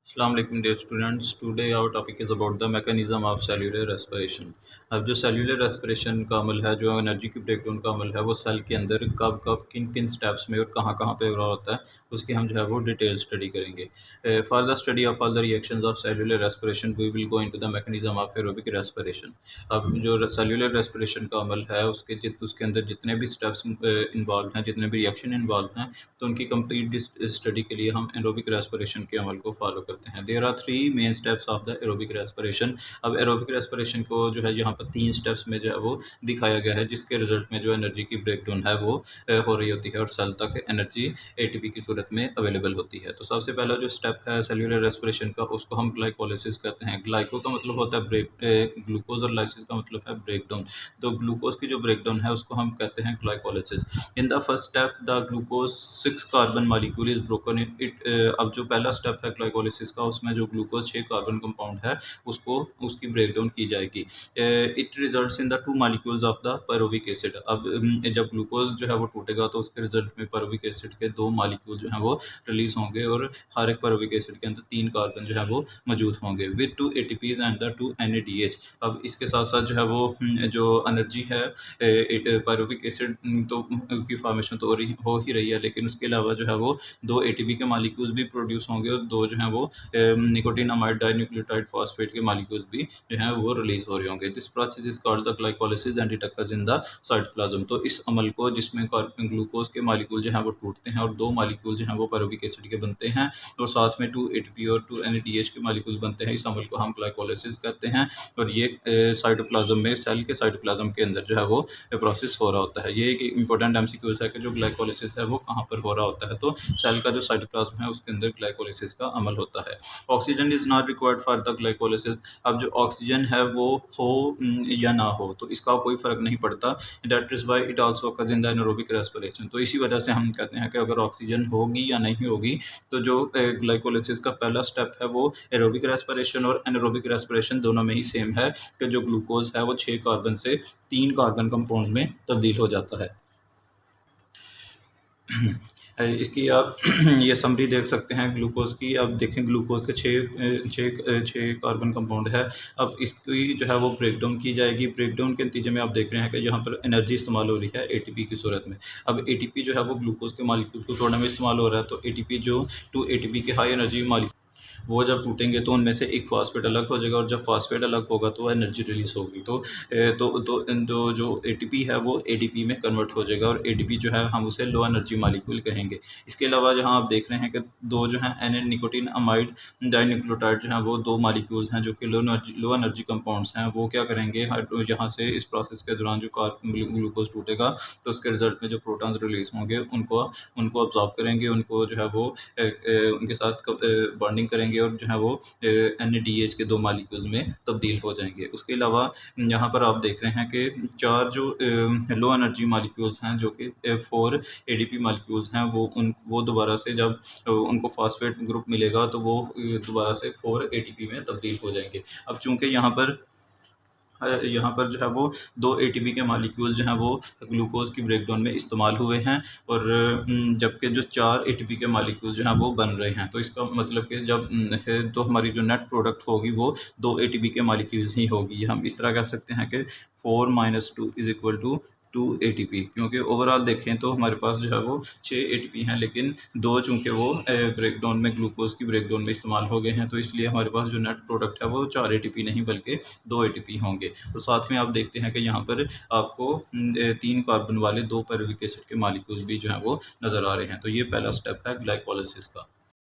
अस्सलाम वालेकुम dear students, today our topic is about the mechanism of cellular respiration. अब जो सेल्यूलर रेस्पिरेशन का अमल है, जो एनर्जी की ब्रेकडाउन का अमल है, वो सेल के अंदर कब कब किन किन स्टेप्स में और कहाँ कहाँ पे हो रहा होता है, उसकी हम जो है वो डिटेल स्टडी करेंगे। For the study of all the reactions of cellular respiration we will go into the mechanism of aerobic respiration. अब जो सेल्यूलर रेस्पिरेशन का अमल है, उसके अंदर जितने भी स्टेप्स इन्वॉल्व हैं, जितने भी रिएक्शन इन्वॉल्व हैं, तो उनकी कंप्लीट स्टडी के लिए हम एरोबिक रेस्पिरेशन के अमल को फॉलो करते हैं। There are three main steps of the aerobic respiration. अब एरोबिक रेस्पिरेशन को जो है यहाँ पर तीन स्टेप्स में जो है वो दिखाया गया है, जिसके रिजल्ट में जो एनर्जी की ब्रेकडाउन है वो हो रही होती है और सेल तक एनर्जी एटीपी की सूरत में अवेलेबल होती है। तो सबसे पहला जो स्टेप है सेल्यूलर रेस्पिरेशन का, उसको हम ग्लाइकोलिसिस कहते हैं। ग्लाइको का मतलब होता है ग्लूकोज और लाइसिस का मतलब है ब्रेकडाउन। तो ग्लूकोज की जो ब्रेकडाउन है उसको हम कहते हैं glycolysis. In the first step the glucose 6 carbon molecule is broken it. अब जो पहला स्टेप है ग्लाइकोलिसिस का, उसमें जो ग्लूकोज 6 कार्बन कंपाउंड है उसको उसकी ब्रेकडाउन की जाएगी। It results in the two molecules of the pyruvic acid. अब जब ग्लूकोज जो है वो टूटेगा तो उसके रिजल्ट में पायरुविक एसिड के दो मॉलिक्यूल जो है वो रिलीज होंगे और हर एक पायरुविक एसिड के अंदर 3 कार्बन जो है वो मौजूद होंगे with 2 ATPs and the 2 NADH। अब इसके साथ साथ जो है वो जो एनर्जी है पायरुविक एसिड तो की फॉर्मेशन तो हो ही रही है, लेकिन उसके अलावा जो है वो 2 ATP के मॉलिक्यूल्स भी प्रोड्यूस होंगे और दो जो हैं वो निकोटिनामाइड डाइन्यूक्लियोटाइड फॉस्फेट के मॉलिक्यूल्स भी जो हैं वो रिलीज हो रहे होंगे। This process is called the glycolysis and it occurs in the cytoplasm. तो इस अमल को, जिसमें ग्लूकोज के मॉलिक्यूल जो हैं वो टूटते हैं और दो मॉलिक्यूल जो हैं वो पायरुविक एसिड के बनते हैं और साथ में 2 ATP और 2 NADH के मॉलिक्यूल बनते हैं, इस अमल को हम ग्लाइकोलिसिस कहते हैं। और ये साइटोप्लाज्म में, सेल के साइटोप्लाज्म के अंदर जो है वो प्रोसेस हो रहा होता है। ये एक इंपॉर्टेंट MCQs है कि जो ग्लाइकोलिसिस है वो कहाँ पर हो रहा होता है। तो सेल का जो साइटोप्लाज्म है उसके अंदर ग्लाइकोलिसिस का अमल होता है। Oxygen is not required for the glycolysis. अब जो ऑक्सीजन है वो हो या ना हो तो इसका कोई फर्क नहीं पड़ता। That is why it also occurs in the anaerobic respiration. तो इसी वजह से हम कहते हैं कि अगर ऑक्सीजन होगी या नहीं होगी, तो जो ग्लाइकोलिसिस का पहला स्टेप है वो एरोबिक रेस्पिरेशन और एनारोबिक रेस्पिरेशन दोनों में ही सेम है कि जो ग्लूकोज है वो 6 कार्बन से 3 कार्बन कंपाउंड में तब्दील हो जाता है। इसकी आप ये समरी देख सकते हैं ग्लूकोज की। अब देखें ग्लूकोज के छः कार्बन कंपाउंड है। अब इसकी जो है वो ब्रेकडाउन की जाएगी। ब्रेकडाउन के नतीजे में आप देख रहे हैं कि यहाँ पर एनर्जी इस्तेमाल हो रही है एटीपी की सूरत में। अब एटीपी जो है वो ग्लूकोज के मॉलिक्यूल को तोड़ने में इस्तेमाल हो रहा है। तो एटीपी जो 2 ATP के हाई एनर्जी मॉलिक्यूल वो जब टूटेंगे तो उनमें से एक फॉस्फेट अलग हो जाएगा और जब फॉस्फेट अलग होगा तो एनर्जी रिलीज होगी। तो जो एटीपी है वो एडीपी में कन्वर्ट हो जाएगा और एडीपी जो है हम उसे लो एनर्जी मॉलिक्यूल कहेंगे। इसके अलावा जहाँ आप देख रहे हैं कि दो जो हैं एन निकोटीन अमाइड डाइन्यूक्लियोटाइड जो हैं वो दो मॉलिक्यूल्स हैं जो कि लो एनर्जी कंपाउंड्स हैं। वो क्या करेंगे, यहाँ से इस प्रोसेस के दौरान जो ग्लूकोज टूटेगा तो उसके रिजल्ट में जो प्रोटॉन्स रिलीज होंगे उनको ऑब्जॉर्व करेंगे, उनको जो है वो उनके साथ बॉन्डिंग करेंगे और जो है वो NADH के दो मॉलिक्यूल्स में तब्दील हो जाएंगे। उसके अलावा यहाँ पर आप देख रहे हैं कि 4 जो लो एनर्जी मॉलिक्यूल्स हैं जो कि 4 ADP मॉलिक्यूल्स हैं वो दोबारा से जब उनको फॉस्फेट ग्रुप मिलेगा तो वो दोबारा से 4 ATP में तब्दील हो जाएंगे। अब चूँकि यहाँ पर जो है वो 2 ATP के मॉलिक्यूल जो हैं वो ग्लूकोज की ब्रेकडाउन में इस्तेमाल हुए हैं और जबकि जो 4 ATP के मॉलिक्यूल जो हैं वो बन रहे हैं। तो इसका मतलब कि जब तो हमारी जो नेट प्रोडक्ट होगी वो 2 ATP के मॉलिक्यूल्स ही होगी। हम इस तरह कह सकते हैं कि 4 - 2 = 2 ATP, क्योंकि ओवरऑल देखें तो हमारे पास जो है वो 6 ATP हैं, लेकिन दो चूँकि वो ब्रेकडाउन में ग्लूकोज की ब्रेकडाउन में इस्तेमाल हो गए हैं, तो इसलिए हमारे पास जो नेट प्रोडक्ट है वो 4 ATP नहीं बल्कि 2 ATP होंगे। तो साथ में आप देखते हैं कि यहाँ पर आपको 3 कार्बन वाले 2 पायरुविक एसिड के मॉलिक्यूल्स भी जो हैं वो नज़र आ रहे हैं। तो ये पहला स्टेप है ग्लाइकोलिसिस का।